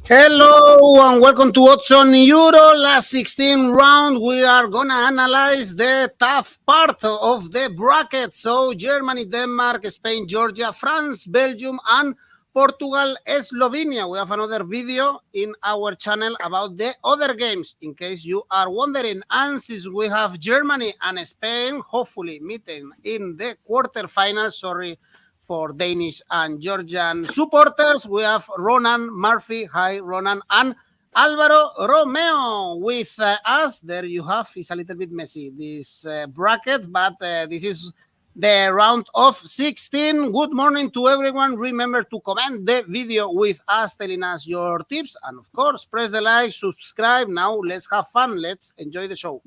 Hello and welcome to Odds on Euro. Last 16 round, we are going to analyze the tough part of the bracket. So Germany, Denmark, Spain, Georgia, France, Belgium, and Portugal, Slovenia. We have another video in our channel about the other games, in case you are wondering. And since we have Germany and Spain, hopefully meeting in the quarterfinals, sorry for Danish and Georgian supporters, we have Ronan, Murphy, hi Ronan, and Alvaro, Romeo with us. There you have, it's a little bit messy, this bracket, but this is the round of 16. Good morning to everyone. Remember to comment the video with us, telling us your tips, and of course, press the like, subscribe. Now let's have fun. Let's enjoy the show.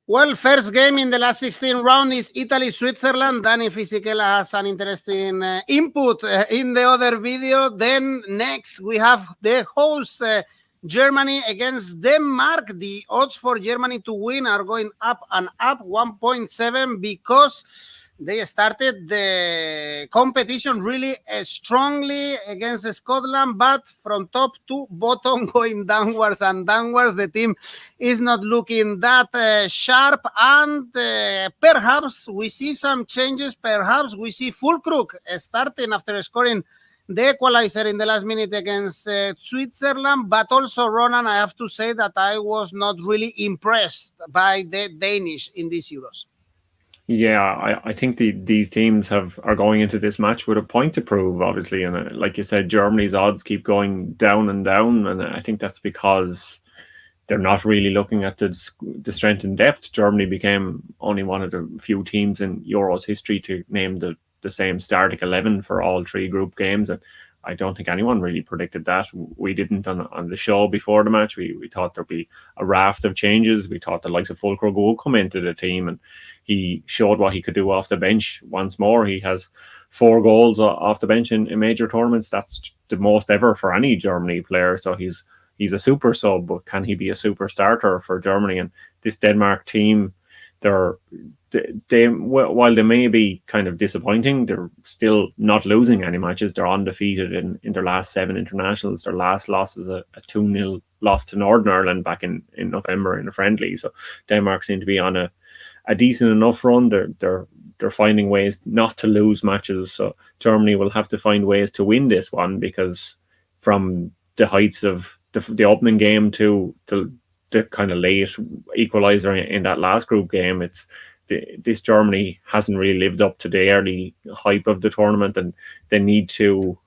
Well, first game in the last 16 round is Italy-Switzerland. 𝗵𝗵𝗍𝐿 has an interesting input in the other video. Then next we have the host Germany against Denmark. The odds for Germany to win are going up and up, 1.7, because they started the competition really strongly against Scotland, but from top to bottom going downwards and downwards. The team is not looking that sharp, and perhaps we see some changes. Perhaps we see 𝗵𝗏𝗏 starting after scoring the equalizer in the last minute against Switzerland. But also, Ronan, I have to say that I was not really impressed by the Danish in these Euros. Yeah, I think these teams are going into this match with a point to prove, obviously. And like you said, Germany's odds keep going down and down. And I think that's because they're not really looking at the strength and depth. Germany became only one of the few teams in Euro's history to name the same starting 11 for all three group games. And I don't think anyone really predicted that. We didn't on the show before the match. We thought there'd be a raft of changes. We thought the likes of 𝗵𝗏𝗏 would come into the team, and he showed what he could do off the bench once more. He has 4 goals off the bench in major tournaments. That's the most ever for any Germany player. So he's a super sub, but can he be a super starter for Germany? And this Denmark team, while they may be kind of disappointing, they're still not losing any matches. They're undefeated in their last 7 internationals. Their last loss is a 2-0 loss to Northern Ireland back in November in a friendly. So Denmark seem to be on a decent enough run. They're finding ways not to lose matches. So Germany will have to find ways to win this one, because from the heights of the opening game to the kind of late equalizer in that last group game, this Germany hasn't really lived up to the early hype of the tournament, and they need to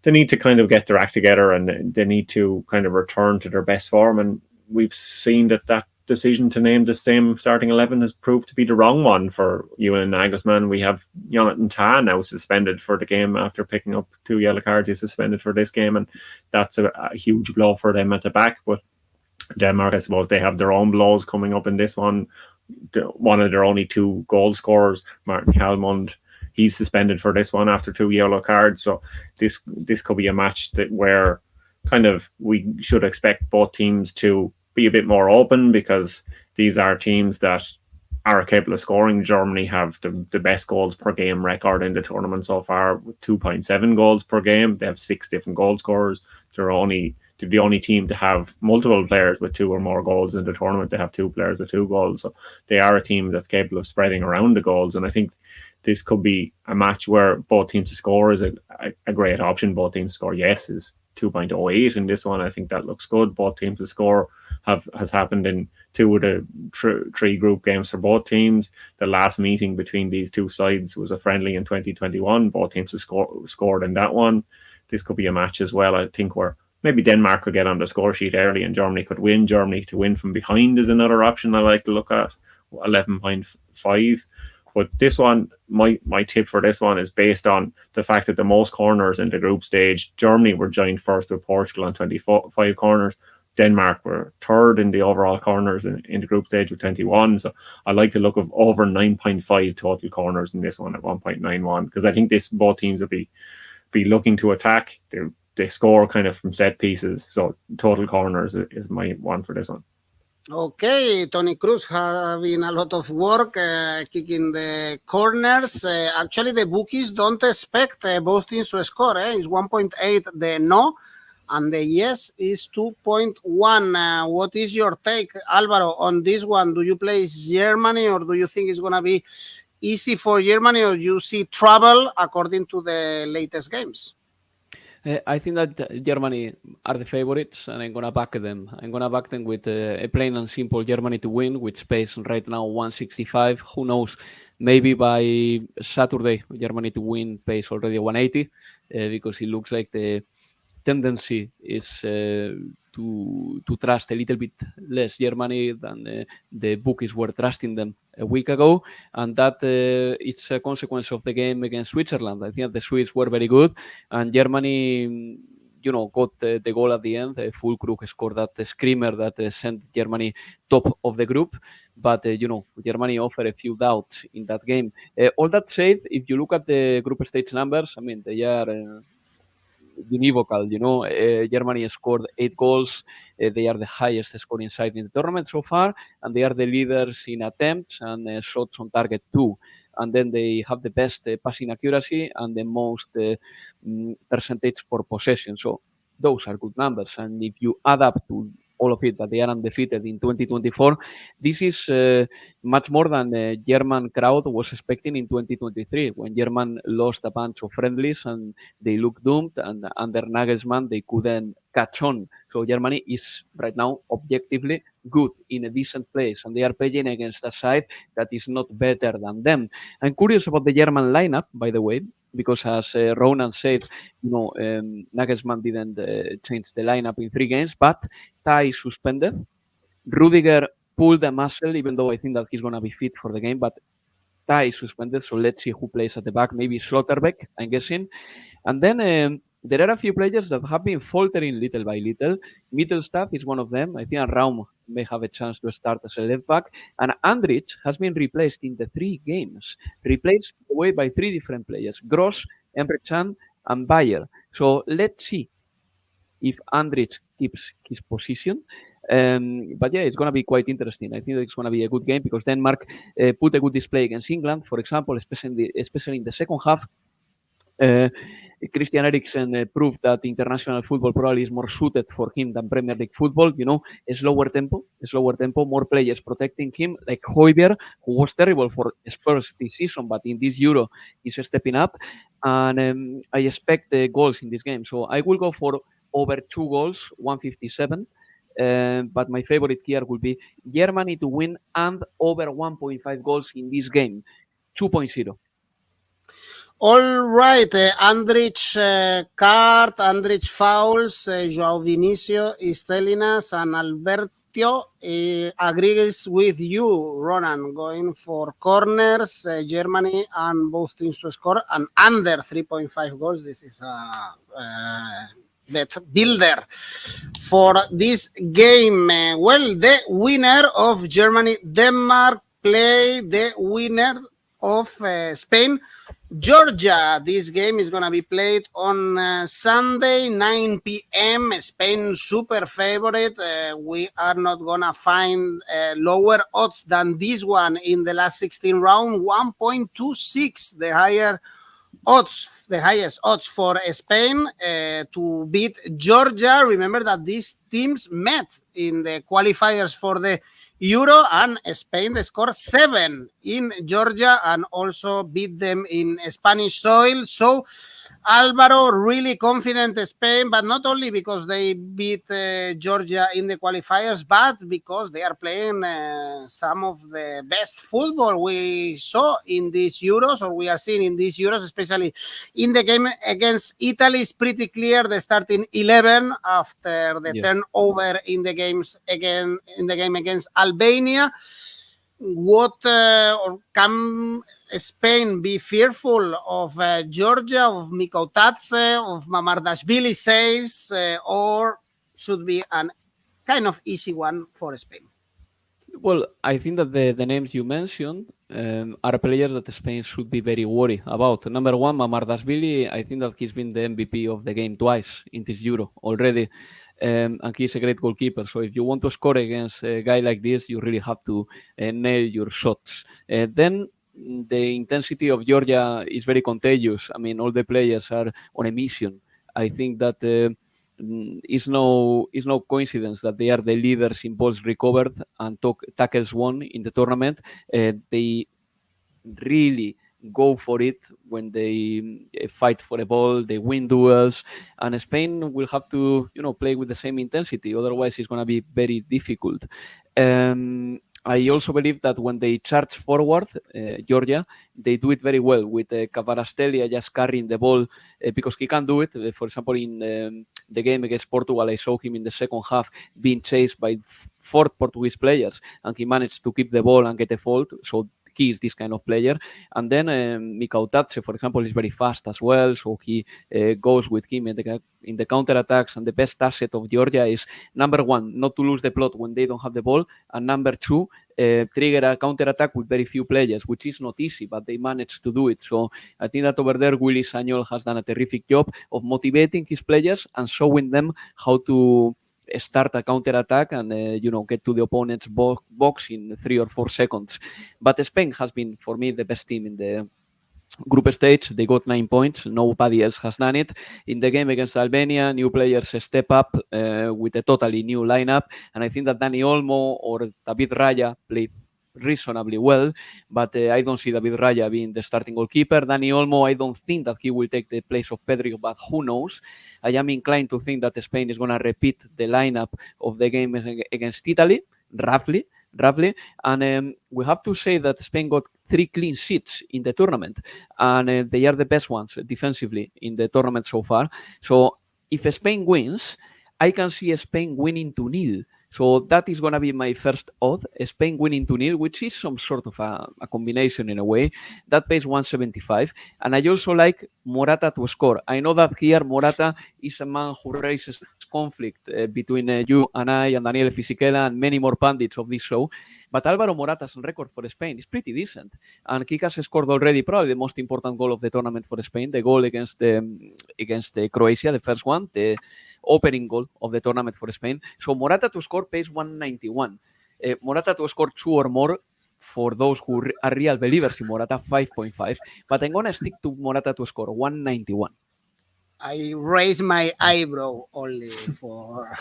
kind of get their act together, and they need to kind of return to their best form. And we've seen that decision to name the same starting 11 has proved to be the wrong one for 𝐬𝐭𝐚𝐿. We have Jonathan Tah now suspended for the game after picking up 2 yellow cards. He's suspended for this game, and that's a huge blow for them at the back. But Denmark, I suppose, they have their own blows coming up in this one. One of their only 2 goal scorers, Martin Kjellmund, he's suspended for this one after 2 yellow cards. So this could be a match where kind of we should expect both teams to be a bit more open, because these are teams that are capable of scoring. Germany have the best goals per game record in the tournament so far, with 2.7 goals per game. They have 6 different goal scorers. They're the only team to have multiple players with 2 or more goals in the tournament. They have 2 players with 2 goals. So they are a team that's capable of spreading around the goals. And I think this could be a match where both teams to score is a great option. Both teams to score, yes, is 2.08 in this one. I think that looks good. Both teams to score has happened in 2 of the 3 group games for both teams. The last meeting between these 2 sides was a friendly in 2021. Both teams have scored in that one. This could be a match as well, I think, where maybe Denmark could get on the score sheet early and Germany could win. Germany to win from behind is another option I like to look at, 11.5. But this one, my tip for this one is based on the fact that the most corners in the group stage, Germany were joined first with Portugal on 25 corners. Denmark were third in the overall corners in the group stage with 21. So I like the look of over 9.5 total corners in this one at 1.91, because I think both teams will be looking to attack. They they score kind of from set pieces. So total corners is my one for this one. Okay, Tony Cruz having a lot of work kicking the corners. Actually, the bookies don't expect both teams to score. It's 1.8 the no, and the yes is 2.1. What is your take, Alvaro, on this one? Do you place Germany, or do you think it's going to be easy for Germany, or you see trouble according to the latest games? I think that Germany are the favorites, and I'm going to back them. I'm going to back them with a plain and simple Germany to win, which pays right now 165. Who knows? Maybe by Saturday, Germany to win pays already 180, because it looks like the tendency is to trust a little bit less Germany than the bookies were trusting them a week ago, and that it's a consequence of the game against Switzerland. I think the Swiss were very good, and Germany, got the goal at the end. 𝗲𝗏 scored that screamer that sent Germany top of the group, but Germany offered a few doubts in that game. All that said, if you look at the group stage numbers, I mean, they are univocal. Germany scored 8 goals. They are the highest scoring side in the tournament so far, and they are the leaders in attempts and shots on target too. And then they have the best passing accuracy and the most percentage for possession. So those are good numbers. And if you add up to all of it, that they are undefeated in 2024, this is much more than the German crowd was expecting in 2023, when German lost a bunch of friendlies and they looked doomed, and under Nagelsmann they couldn't catch on. So Germany is right now objectively good, in a decent place, and they are playing against a side that is not better than them. I'm curious about the German lineup, by the way, because as Ronan said, Nagelsmann didn't change the lineup in 3 games, but 𝐻𝐻 suspended. Rudiger pulled a muscle, even though I think that he's going to be fit for the game, but 𝐻𝐻 suspended, so let's see who plays at the back. Maybe Schlotterbeck, I'm guessing. And then there are a few players that have been faltering little by little. Mittelstadt is one of them. I think Raum may have a chance to start as a left back. And Andrich has been replaced in the 3 games, replaced away by 3 different players: Gross, Emre Can, and Bayer. So let's see if Andrich keeps his position. But yeah, it's going to be quite interesting. I think it's going to be a good game, because Denmark put a good display against England, for example, especially in the second half. Christian Eriksen proved that international football probably is more suited for him than Premier League football. A slower tempo, more players protecting him, like 𝐬𝐵𝗫, who was terrible for Spurs this season, but in this Euro he's stepping up. And I expect the goals in this game. So I will go for over 2 goals, 157. But my favorite here will be Germany to win and over 1.5 goals in this game, 2.0. All right, Andrich card, Andrich fouls, João Vinicio is telling us, and Alberto agrees with you, Ronan, going for corners, Germany and both teams to score, and under 3.5 goals. This is a bet builder for this game. Well, the winner of Germany-Denmark play the winner of Spain Georgia. This game is going to be played on Sunday, 9 p.m. Spain super favorite. We are not going to find lower odds than this one in the last 16 round, 1.26, the highest odds for Spain to beat Georgia. Remember that these teams met in the qualifiers for the Euro, and Spain, they scored 7 in Georgia and also beat them in Spanish soil. So Alvaro really confident Spain, but not only because they beat Georgia in the qualifiers, but because they are playing some of the best football we saw in these Euros, or we are seeing in these Euros, especially in the game against Italy. It's pretty clear the starting 11 after the turnover in the games against Albania. What or can Spain be fearful of Georgia, of 𝐻𝐿𝐴, of Mamardashvili saves, or should be a kind of easy one for Spain? Well, I think that the names you mentioned are players that Spain should be very worried about. Number one, 𝗵𝗏𝗏𝗏, I think that he's been the MVP of the game twice in this Euro already. And he's a great goalkeeper. So if you want to score against a guy like this, you really have to nail your shots. Then the intensity of Georgia is very contagious. I mean, all the players are on a mission. I think that it's no coincidence that they are the leaders in balls recovered and tackles won in the tournament. They really go for it when they fight for a ball, they win duels, and Spain will have to, play with the same intensity. Otherwise, it's going to be very difficult. I also believe that when they charge forward, Georgia, they do it very well with 𝗵𝗏𝗏 just carrying the ball because he can do it. For example, in the game against Portugal, I saw him in the second half being chased by 4 Portuguese players, and he managed to keep the ball and get a fault. So he is this kind of player. And then 𝐿𝐵𝐾𝐽, for example, is very fast as well. So he goes with him in the counter-attacks. And the best asset of Georgia is, number one, not to lose the plot when they don't have the ball. And number two, trigger a counter-attack with very few players, which is not easy, but they managed to do it. So I think that over there, 𝗀𝗏𝗏𝗏 has done a terrific job of motivating his players and showing them how to start a counter-attack and get to the opponent's box in 3 or 4 seconds. But Spain has been, for me, the best team in the group stage. They got 9 points. Nobody else has done it. In the game against Albania, new players step up with a totally new lineup. And I think that Dani Olmo or David Raya played reasonably well, but I don't see David Raya being the starting goalkeeper. Dani Olmo, I don't think that he will take the place of Pedri, but who knows? I am inclined to think that Spain is going to repeat the lineup of the game against Italy, roughly. And we have to say that Spain got 3 clean sheets in the tournament, and they are the best ones defensively in the tournament so far. So if Spain wins, I can see Spain winning 2-0. So that is going to be my first odd, Spain winning 2-0, which is some sort of a combination in a way. That pays 175. And I also like Morata to score. I know that here Morata is a man who raises conflict between you and I and Daniel Fisichella and many more pundits of this show. But Alvaro Morata's record for Spain is pretty decent. And he has scored already probably the most important goal of the tournament for Spain, the goal against Croatia, the first one, the opening goal of the tournament for Spain. So Morata to score pays 191. Morata to score 2 or more, for those who are real believers in Morata, 5.5. But I'm going to stick to Morata to score 191. I raise my eyebrow only for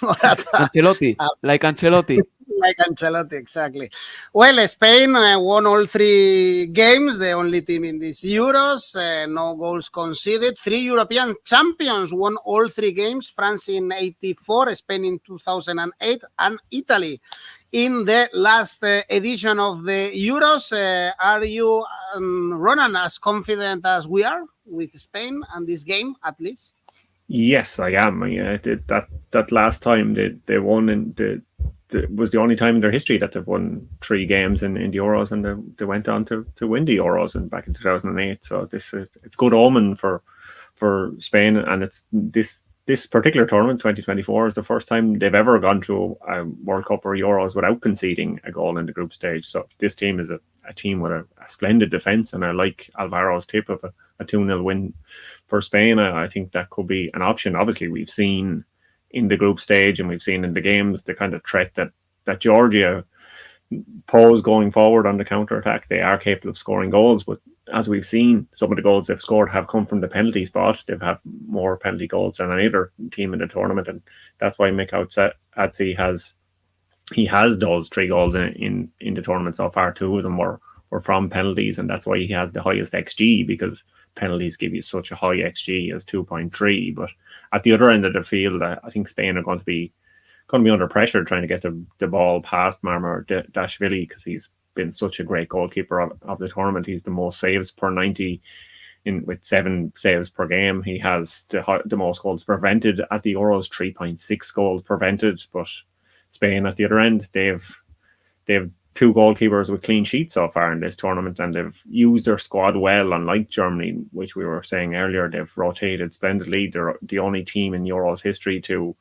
Morata. Ancelotti, like Ancelotti. Like Ancelotti, exactly. Well, Spain won all 3 games, the only team in these Euros, no goals conceded. 3 European champions won all 3 games, France in 1984, Spain in 2008, and Italy in the last edition of the Euros. Are you, Ronan, as confident as we are with Spain and this game, at least? Yes, I am. That last time they won, and was the only time in their history that they've won 3 games in the Euros, and they went on to win the Euros back in 2008. So it's good omen for Spain, and it's this particular tournament, 2024, is the first time they've ever gone to a World Cup or Euros without conceding a goal in the group stage. So this team is a team with a splendid defence, and I like Alvaro's tip of a 2-0 win for Spain. I think that could be an option. Obviously, we've seen in the group stage and we've seen in the games the kind of threat that Georgia pose going forward on the counter-attack. They are capable of scoring goals, but as we've seen, some of the goals they've scored have come from the penalty spot. They've had more penalty goals than any other team in the tournament, and that's why 𝐿𝐵𝐾𝐽 has those 3 goals in the tournament so far. 2 of them were from penalties, and that's why he has the highest XG, because penalties give you such a high XG as 2.3. But at the other end of the field, I think Spain are going to be under pressure trying to get the ball past 𝗵𝗏𝗏𝗏, because he's been such a great goalkeeper of the tournament. He's the most saves per 90 with 7 saves per game. He has the most goals prevented at the Euros, 3.6 goals prevented. But Spain at the other end, they've 2 goalkeepers with clean sheets so far in this tournament, and they've used their squad well, unlike Germany, which we were saying earlier. They've rotated splendidly. They're the only team in Euros history to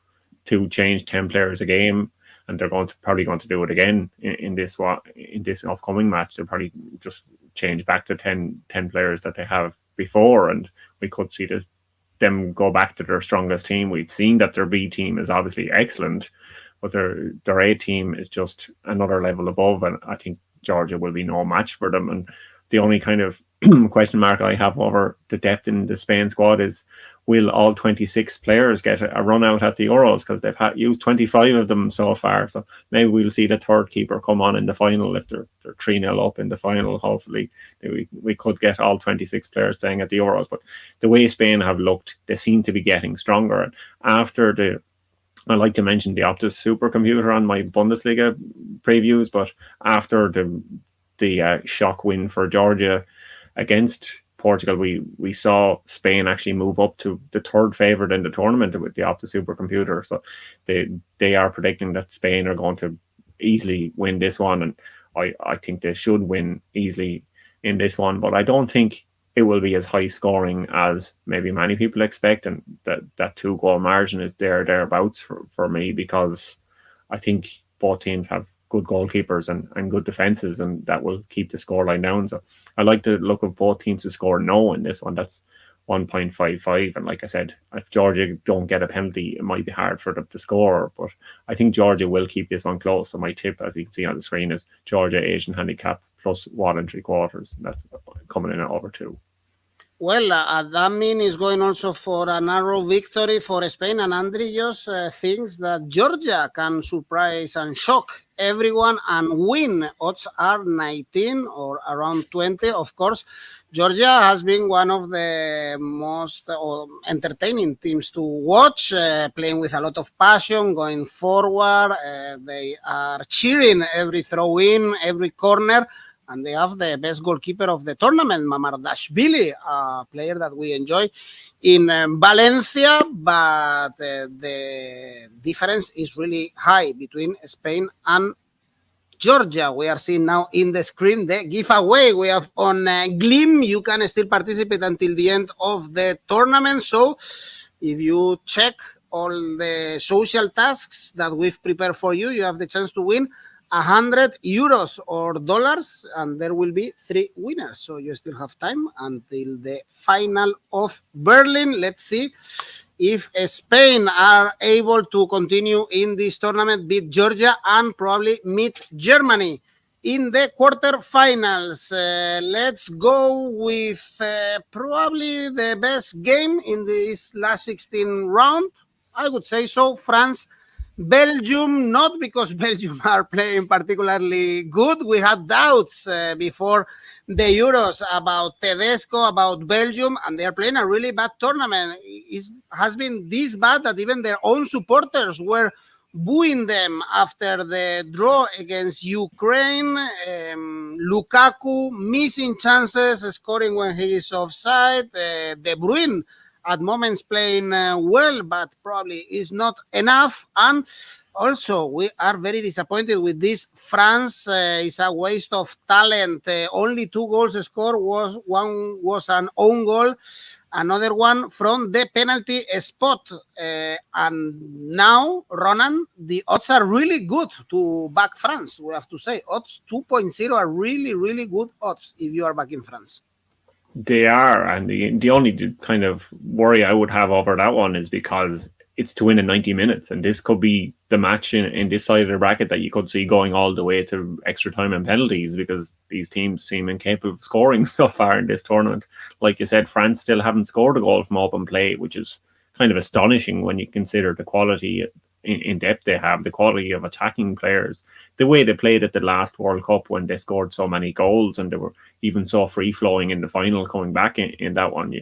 change 10 players a game. and they're probably going to do it again in this upcoming match. They'll probably just change back to 10 players that they have before, and we could see them go back to their strongest team. We've seen that their B team is obviously excellent, but their A team is just another level above, and I think Georgia will be no match for them. And the only kind of question mark I have over the depth in the Spain squad is, will all 26 players get a run out at the Euros? Because they've used 25 of them so far. So maybe we'll see the third keeper come on in the final if they're 3-0 up in the final. Hopefully we could get all 26 players playing at the Euros. But the way Spain have looked, they seem to be getting stronger. And after I like to mention the Optus supercomputer on my Bundesliga previews, but after the shock win for Georgia against Portugal, we saw Spain actually move up to the third favourite in the tournament with the Optus supercomputer. So they are predicting that Spain are going to easily win this one, and I think they should win easily in this one. But I don't think it will be as high scoring as maybe many people expect, and that 2-goal margin is thereabouts for me, because I think both teams have good goalkeepers and good defences, and that will keep the scoreline down. So I like the look of both teams to score no in this one. That's 1.55, and like I said, if Georgia don't get a penalty, it might be hard for them to score, but I think Georgia will keep this one close. So my tip, as you can see on the screen, is Georgia Asian handicap plus 1.75. That's coming in at over 2. Well, that means is going also for a narrow victory for Spain, and Andre just thinks that Georgia can surprise and shock everyone and win. Odds are 19 or around 20. Of course, Georgia has been one of the most entertaining teams to watch, playing with a lot of passion, going forward. They are cheering every throw-in, every corner. And they have the best goalkeeper of the tournament, 𝗵𝗏𝗏, a player that we enjoy in Valencia. But the difference is really high between Spain and Georgia. We are seeing now in the screen the giveaway we have on 𝐿𝐵𝐻. You can still participate until the end of the tournament. So if you check all the social tasks that we've prepared for you, you have the chance to win €100 or dollars, and there will be 3 winners. So you still have time until the final of Berlin. Let's see if Spain are able to continue in this tournament, beat Georgia, and probably meet Germany in the quarterfinals. Let's go with probably the best game in this last 16 round. I would say so. France, Belgium, not because Belgium are playing particularly good. We had doubts before the Euros about Tedesco, about Belgium, and they are playing a really bad tournament. It has been this bad that even their own supporters were booing them after the draw against Ukraine. Lukaku missing chances, scoring when he is offside. De Bruyne at moments playing well, but probably is not enough. And also, we are very disappointed with this. France is a waste of talent. Only 2 goals scored. One was an own goal, another one from the penalty spot. And now, Ronan, the odds are really good to back France, we have to say. Odds 2.0 are really, really good odds if you are backing France. They are, and the only kind of worry I would have over that one is because it's to win in 90 minutes, and this could be the match in this side of the bracket that you could see going all the way to extra time and penalties, because these teams seem incapable of scoring so far in this tournament. Like you said, France still haven't scored a goal from open play, which is kind of astonishing when you consider the quality in depth they have, the quality of attacking players, the way they played at the last World Cup when they scored so many goals and they were even so free-flowing in the final coming back in that one.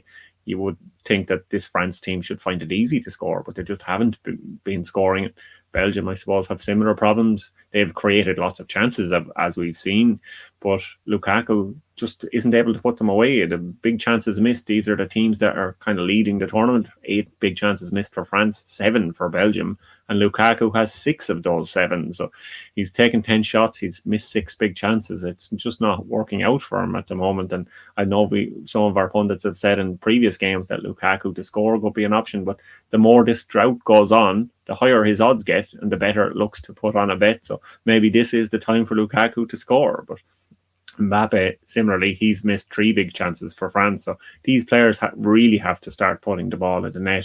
You would think that this France team should find it easy to score, but they just haven't been scoring it. Belgium, I suppose, have similar problems. They've created lots of chances, as we've seen, but Lukaku just isn't able to put them away. The big chances missed, these are the teams that are kind of leading the tournament. 8 big chances missed for France, 7 for Belgium, and Lukaku has 6 of those 7. So he's taken 10 shots, he's missed 6 big chances. It's just not working out for him at the moment. And I know some of our pundits have said in previous games that Lukaku to score could be an option, but the more this drought goes on, the higher his odds get and the better it looks to put on a bet. So maybe this is the time for Lukaku to score. But Mbappe, similarly, he's missed 3 big chances for France. So these players really have to start putting the ball at the net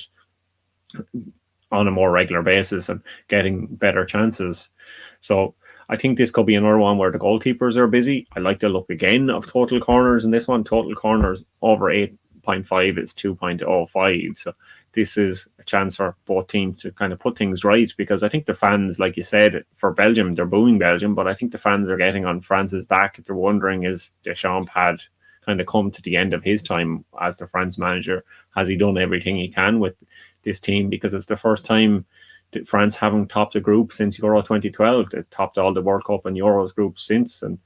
on a more regular basis and getting better chances. So I think this could be another one where the goalkeepers are busy. I like the look again of total corners in this one. Total corners over 8.5 is 2.05. So this is a chance for both teams to kind of put things right, because I think the fans, like you said, for Belgium, they're booing Belgium, but I think the fans are getting on France's back. They're wondering, is Deschamps had kind of come to the end of his time as the France manager? Has he done everything he can with this team? Because it's the first time that France haven't topped a group since Euro 2012. They topped all the World Cup and Euros groups since, and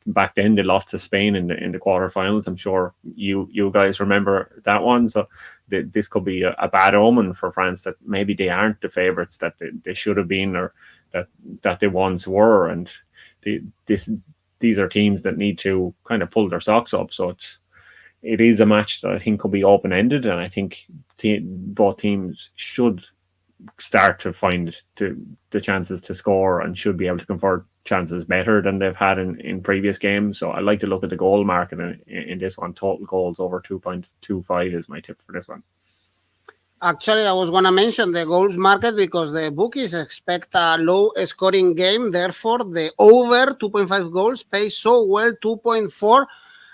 back then they lost to Spain in the quarterfinals. I'm sure you guys remember that one. So this could be a bad omen for France, that maybe they aren't the favourites that they should have been, or that they once were. And these are teams that need to kind of pull their socks up. So it is a match that I think could be open-ended, and I think both teams should start to find the chances to score and should be able to convert chances better than they've had in previous games. So I like to look at the goal market in this one. Total goals over 2.25 is my tip for this one. Actually, I was going to mention the goals market because the bookies expect a low scoring game. Therefore, the over 2.5 goals pays so well, 2.4.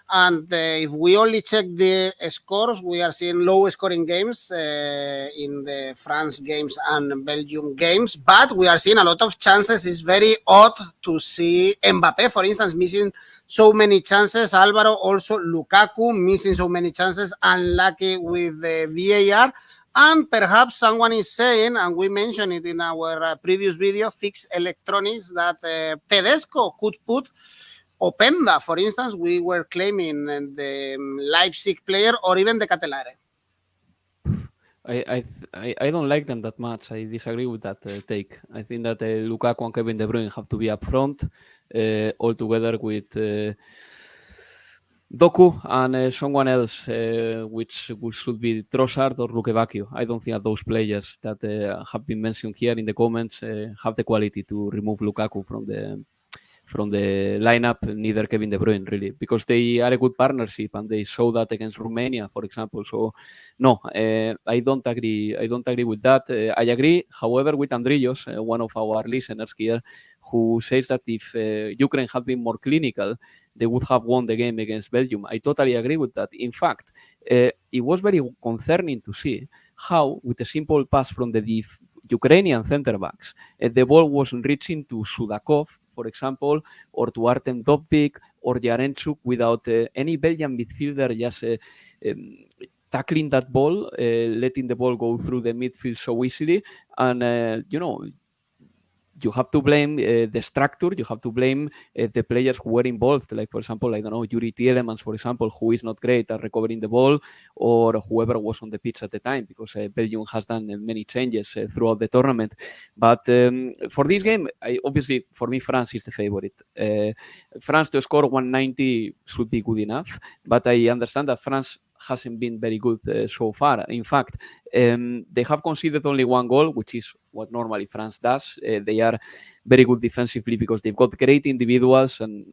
And if we only check the scores, we are seeing low scoring games in the France games and Belgium games, but we are seeing a lot of chances. It's very odd to see Mbappe, for instance, missing so many chances. Alvaro, also Lukaku, missing so many chances, unlucky with the VAR. And perhaps someone is saying, and we mentioned it in our previous video, Fix Electronics, that Tedesco could put Openda, for instance. We were claiming the Leipzig player, or even the Catelare. I don't like them that much. I disagree with that take. I think that Lukaku and Kevin De Bruyne have to be up front, all together with Doku and someone else, which should be Trossard or 𝗀𝗏𝗏𝗀. I don't think that those players that have been mentioned here in the comments have the quality to remove Lukaku from the lineup, neither Kevin De Bruyne, really, because they are a good partnership and they show that against Romania, for example. So no, I don't agree with that. I agree, however, with Andrillos, one of our listeners here, who says that if Ukraine had been more clinical, they would have won the game against Belgium. I totally agree with that. In fact, it was very concerning to see how, with a simple pass from the Ukrainian center backs, the ball was reaching to Sudakov, for example, or to Artem Dovbyk or 𝗀𝗏𝗏𝗀 without any Belgian midfielder just tackling that ball, letting the ball go through the midfield so easily. And, you have to blame the structure. You have to blame the players who were involved. Like, for example, I don't know, Yuri Tielemans, for example, who is not great at recovering the ball, or whoever was on the pitch at the time, because Belgium has done many changes throughout the tournament. But for this game, obviously, for me, France is the favorite. France to score 190 should be good enough, but I understand that France hasn't been very good so far. In fact, they have conceded only 1 goal, which is what normally France does. They are very good defensively because they've got great individuals and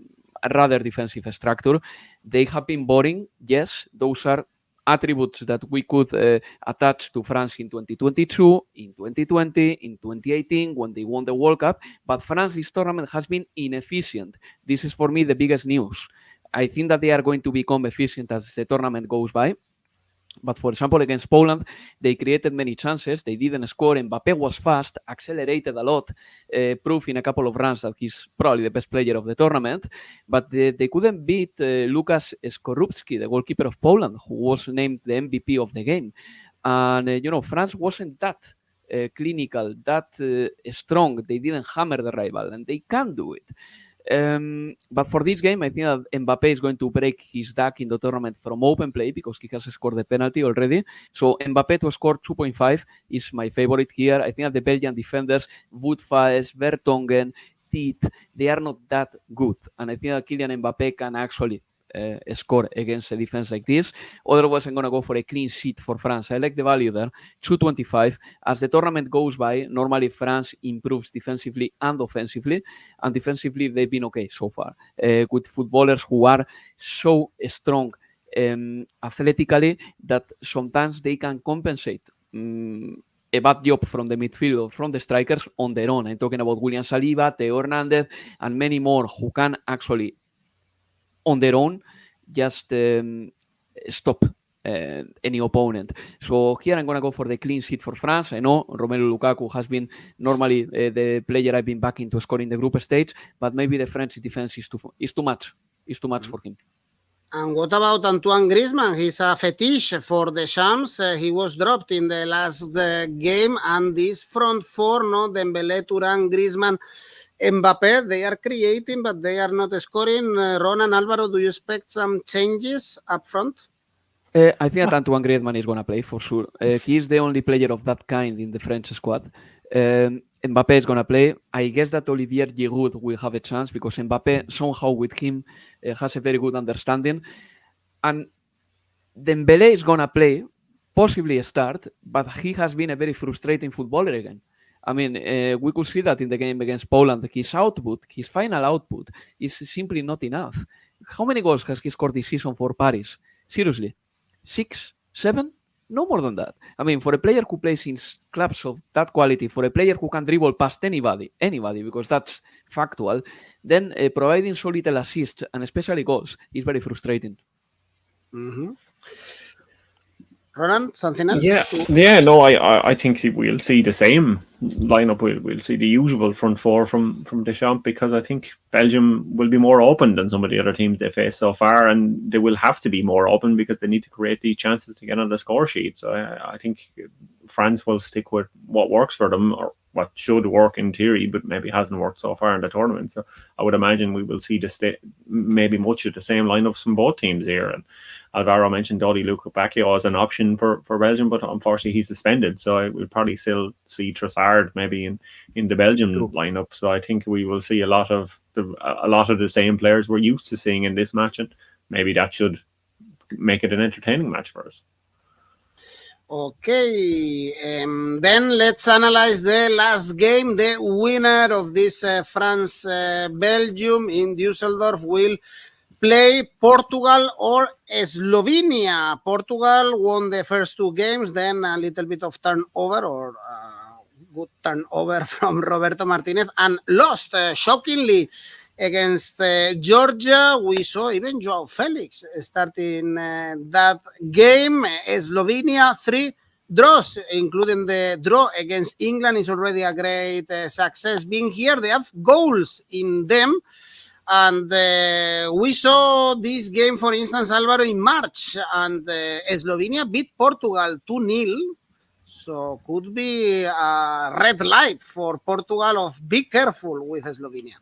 a rather defensive structure. They have been boring. Yes, those are attributes that we could attach to France in 2022, in 2020, in 2018, when they won the World Cup. But France, this tournament, has been inefficient. This is, for me, the biggest news. I think that they are going to become efficient as the tournament goes by. But, for example, against Poland, they created many chances. They didn't score. Mbappe was fast, accelerated a lot, proved in a couple of runs that he's probably the best player of the tournament. But they couldn't beat Łukasz Skorupski, the goalkeeper of Poland, who was named the MVP of the game. And, France wasn't that clinical, that strong. They didn't hammer the rival, and they can do it. But for this game, I think that Mbappé is going to break his duck in the tournament from open play because he has scored the penalty already. So Mbappé to score 2.5 is my favorite here. I think that the Belgian defenders, 𝗀𝗏𝗏𝗏𝗏, 𝗏𝗏𝗏𝗏𝗏𝗏, they are not that good. And I think that Kylian Mbappé can actually score against a defense like this. Otherwise, I'm going to go for a clean sheet for France. I like the value there, 2.25. As the tournament goes by, normally France improves defensively and offensively. And defensively, they've been okay so far. With footballers who are so strong athletically that sometimes they can compensate a bad job from the midfield or from the strikers on their own. I'm talking about William Saliba, 𝗏𝗏 Hernández, and many more who can actually on their own just stop any opponent. So here I'm going to go for the clean sheet for France. I know Romelu Lukaku has been normally the player I've been backing to score in the group stage, but maybe the French defense is too much. It's too much for him. And what about Antoine Griezmann? He's a fetish for the 𝗀𝗻s. He was dropped in the last game, and this front four, no, Dembélé, Thuram, Griezmann, Mbappé, they are creating, but they are not scoring. Ronan, Alvaro, do you expect some changes up front? I think that Antoine Griezmann is going to play for sure. He is the only player of that kind in the French squad. Mbappé is going to play. I guess that Olivier Giroud will have a chance because Mbappé somehow with him has a very good understanding. And Dembélé is going to play, possibly start, but he has been a very frustrating footballer again. I mean, we could see that in the game against Poland. His output, his final output, is simply not enough. How many goals has he scored this season for Paris? Seriously? 6? 7? No more than that. I mean, for a player who plays in clubs of that quality, for a player who can dribble past anybody, because that's factual, then providing so little assists and especially goals is very frustrating. Mm-hmm. Ronan, something else? Yeah. No, I think we'll see the same lineup. We'll see the usual front four from Deschamps because I think Belgium will be more open than some of the other teams they faced so far, and they will have to be more open because they need to create these chances to get on the score sheet. So I think France will stick with what works for them or what should work in theory, but maybe hasn't worked so far in the tournament. So I would imagine we will see maybe much of the same lineups from both teams here. And Alvaro mentioned 𝗏𝗏𝗏𝗏𝗏𝗏 as an option for Belgium, but unfortunately he's suspended. So we'll probably still see 𝗏𝗏 maybe in the Belgium lineup. So I think we will see a lot of the same players we're used to seeing in this match, and maybe that should make it an entertaining match for us. Okay, then let's analyze the last game. The winner of this France-Belgium in Düsseldorf will play Portugal or Slovenia. Portugal won the first two games, then a little bit of turnover or good turnover from Roberto Martinez and lost shockingly against Georgia. We saw even João Félix starting that game. Slovenia 3 draws, including the draw against England, is already a great success. Being here, they have goals in them. And we saw this game, for instance, Alvaro, in March, and Slovenia beat Portugal 2-0. So could be a red light for Portugal of be careful with Slovenia.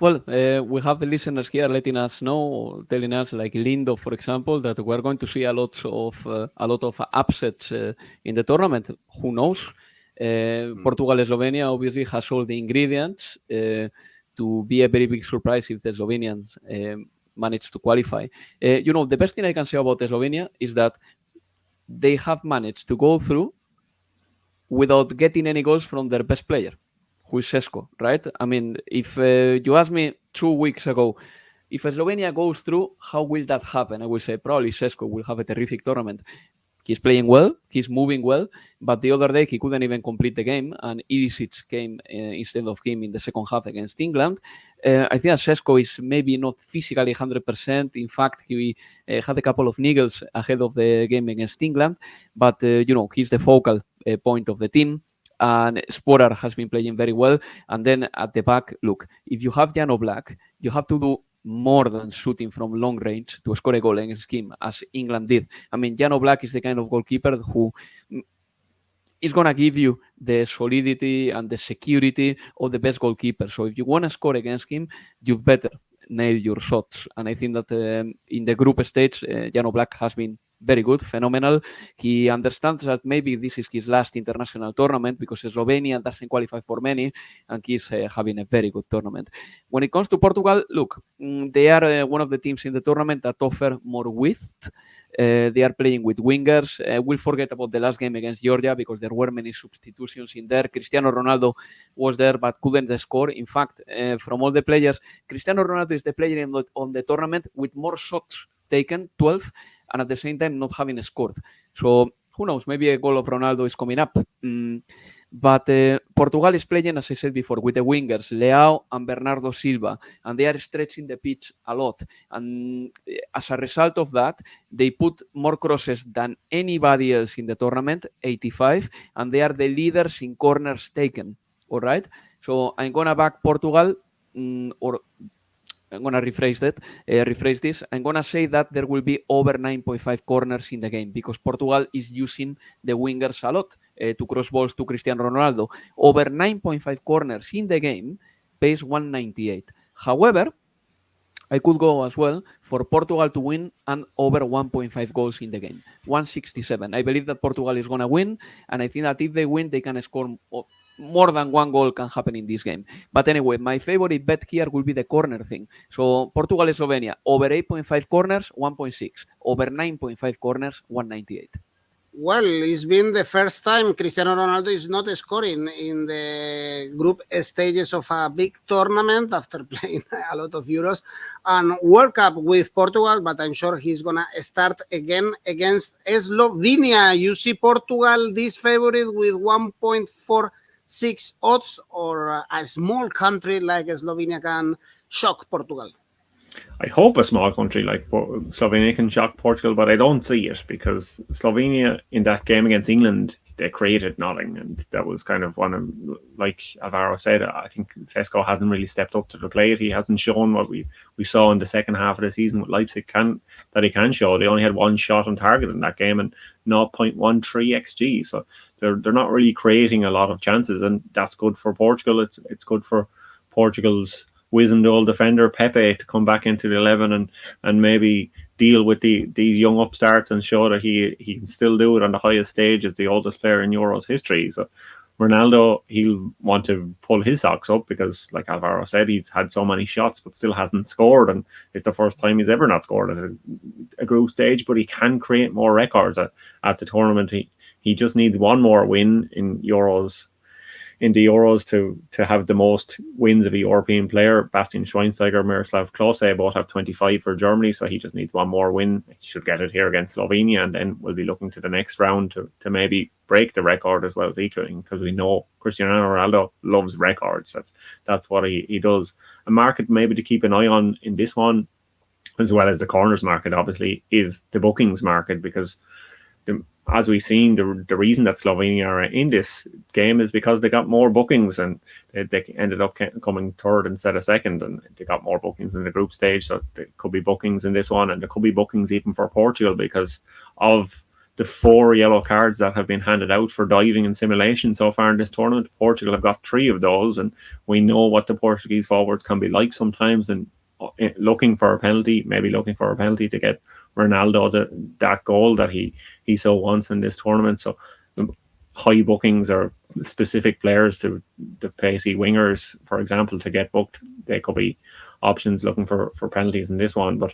Well, we have the listeners here letting us know, telling us, like Lindo, for example, that we're going to see a lot of upsets in the tournament. Who knows? Portugal-Slovenia obviously has all the ingredients to be a very big surprise if the Slovenians manage to qualify. The best thing I can say about Slovenia is that they have managed to go through without getting any goals from their best player, who is 𝗍𝗏, right? I mean, if you asked me 2 weeks ago, if Slovenia goes through, how will that happen? I will say probably 𝗍𝗏 will have a terrific tournament. He's playing well, he's moving well, but the other day he couldn't even complete the game, and 𝗍𝐬𝐧𝐧𝐽 came instead of him in the second half against England. I think that 𝗍𝗏 is maybe not physically 100%. In fact, he had a couple of niggles ahead of the game against England, but he's the focal point of the team. And Sporar has been playing very well. And then at the back, look, if you have Jan Oblak, you have to do more than shooting from long range to score a goal against him, as England did. I mean, Jan Oblak is the kind of goalkeeper who it's going to give you the solidity and the security of the best goalkeeper. So if you want to score against him, you've better nail your shots. And I think that in the group stage, Jan Oblak has been very good, phenomenal. He understands that maybe this is his last international tournament because Slovenia doesn't qualify for many, and he's having a very good tournament. When it comes to Portugal, look, they are one of the teams in the tournament that offer more width. They are playing with wingers. We'll forget about the last game against Georgia because there were many substitutions in there. Cristiano Ronaldo was there but couldn't score. In fact, from all the players, Cristiano Ronaldo is the player on the tournament with more shots taken, 12, and at the same time not having scored. So who knows, maybe a goal of Ronaldo is coming up. But Portugal is playing, as I said before, with the wingers, 𝐿𝐴 and Bernardo Silva, and they are stretching the pitch a lot. And as a result of that, they put more crosses than anybody else in the tournament, 85, and they are the leaders in corners taken. All right? So I'm going to back Portugal, or I'm going to rephrase this. I'm going to say that there will be over 9.5 corners in the game because Portugal is using the wingers a lot to cross balls to Cristiano Ronaldo. Over 9.5 corners in the game pays 198. However, I could go as well for Portugal to win and over 1.5 goals in the game, 167. I believe that Portugal is going to win, and I think that if they win, they can score more than one goal can happen in this game. But anyway, my favorite bet here will be the corner thing. So Portugal and Slovenia, over 8.5 corners, 1.6. Over 9.5 corners, 198. Well, it's been the first time Cristiano Ronaldo is not scoring in the group stages of a big tournament after playing a lot of Euros and World Cup with Portugal, but I'm sure he's going to start again against Slovenia. You see Portugal this favorite with 1.46 odds, or a small country like Slovenia can shock Portugal? I hope a small country like Slovenia can shock Portugal, but I don't see it because Slovenia in that game against England, they created nothing, and that was kind of one of, like Alvaro said, I think 𝐿𝐴 hasn't really stepped up to the plate. He hasn't shown what we saw in the second half of the season with 𝐿𝐵𝐼𝐶 that he can show. They only had one shot on target in that game and 0.13 xG, so they're not really creating a lot of chances, and that's good for Portugal. It's good for Portugal's wizened old defender Pepe to come back into the 11 and maybe deal with these young upstarts and show that he can still do it on the highest stage as the oldest player in Euros history. So Ronaldo, he'll want to pull his socks up because, like Alvaro said, he's had so many shots but still hasn't scored, and it's the first time he's ever not scored at a group stage, but he can create more records at the tournament. He just needs one more win in the Euros to have the most wins of a European player. Bastian Schweinsteiger, Miroslav Klose both have 25 for Germany, so he just needs one more win. He should get it here against Slovenia, and then we'll be looking to the next round to maybe break the record as well as equaling, because we know Cristiano Ronaldo loves records. That's what he does. A market maybe to keep an eye on in this one, as well as the corners market, obviously, is the bookings market, because as we've seen, the reason that Slovenia are in this game is because they got more bookings, and they ended up coming third instead of second, and they got more bookings in the group stage. So there could be bookings in this one, and there could be bookings even for Portugal because of the 4 yellow cards that have been handed out for diving and simulation so far in this tournament. Portugal have got 3 of those, and we know what the Portuguese forwards can be like sometimes, and looking for a penalty to get Ronaldo that goal that he so wants in this tournament. So high bookings or specific players to the pacey wingers, for example, to get booked, they could be options looking for penalties in this one. But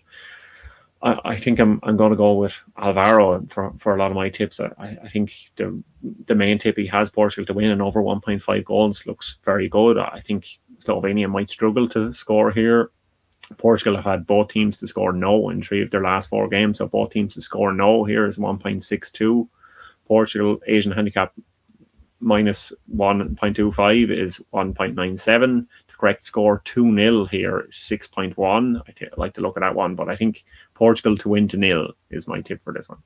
I think I'm going to go with Alvaro for a lot of my tips. I think the main tip, he has Portugal to win, and over 1.5 goals looks very good. I think Slovenia might struggle to score here. Portugal have had both teams to score no in 3 of their last 4 games, so both teams to score no here is 1.62. Portugal Asian handicap minus 1.25 is 1.97. The correct score 2-0 here is 6.1. I like to look at that one, but I think Portugal to win to 0 is my tip for this one.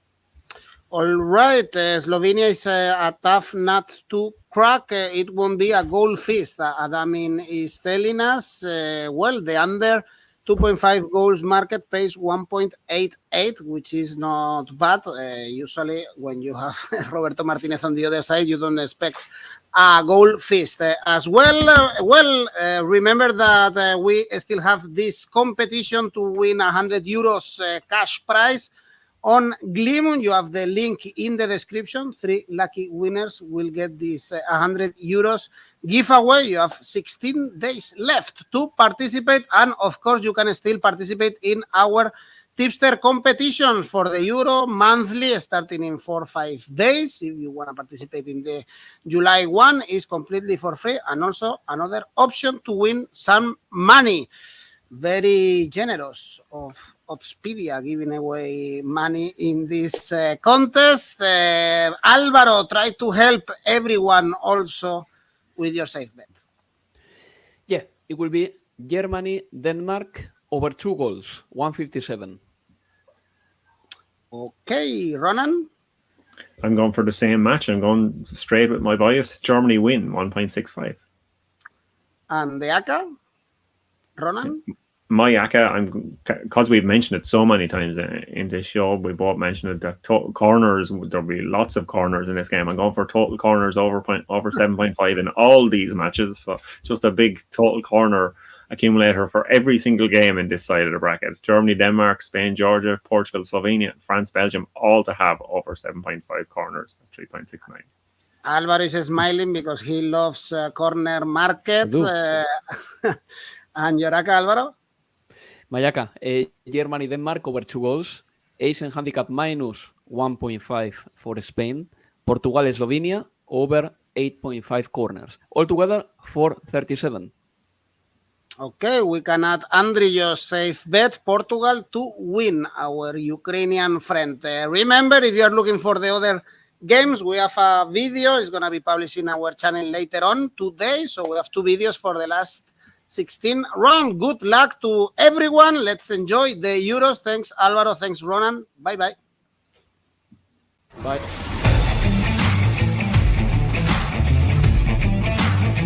All right, Slovenia is a tough nut to crack. It won't be a goal feast. Adamin is telling us, the under 2.5 goals market pays 1.88, which is not bad. Usually, when you have Roberto Martinez on the other side, you don't expect a goal feast. As well, remember that we still have this competition to win 100 euros cash prize on 𝐿𝐴𝐵𝐻. You have the link in the description. 3 lucky winners will get this 100 euros giveaway. You have 16 days left to participate, and of course you can still participate in our tipster competition for the Euro monthly, starting in 4 or 5 days. If you want to participate in the July one, is completely for free, and also another option to win some money. Very generous of Oddspedia giving away money in this contest. Alvaro, try to help everyone also with your safe bet. Yeah, it will be Germany, Denmark over 2 goals, 157. Okay, Ronan? I'm going for the same match. I'm going straight with my bias. Germany win, 1.65. And the Acca? Ronan? My Acca, because we've mentioned it so many times in this show, we both mentioned it, that corners, there'll be lots of corners in this game. I'm going for total corners over 7.5 in all these matches. So just a big total corner accumulator for every single game in this side of the bracket. Germany, Denmark, Spain, Georgia, Portugal, Slovenia, France, Belgium, all to have over 7.5 corners, 3.69. Alvaro is smiling because he loves corner market. And your Acca, Alvaro? My Acca, Germany, Denmark over 2 goals, Asian handicap minus 1.5 for Spain, Portugal, Slovenia over 8.5 corners. Altogether, 437. Okay, we can add Andrijo's safe bet, Portugal to win, our Ukrainian friend. Remember, if you are looking for the other games, we have a video. It's going to be published in our channel later on today. So we have 2 videos for the last 16 round. Good luck to everyone. Let's enjoy the Euros. Thanks, Alvaro. Thanks, Ronan. Bye-bye. Bye.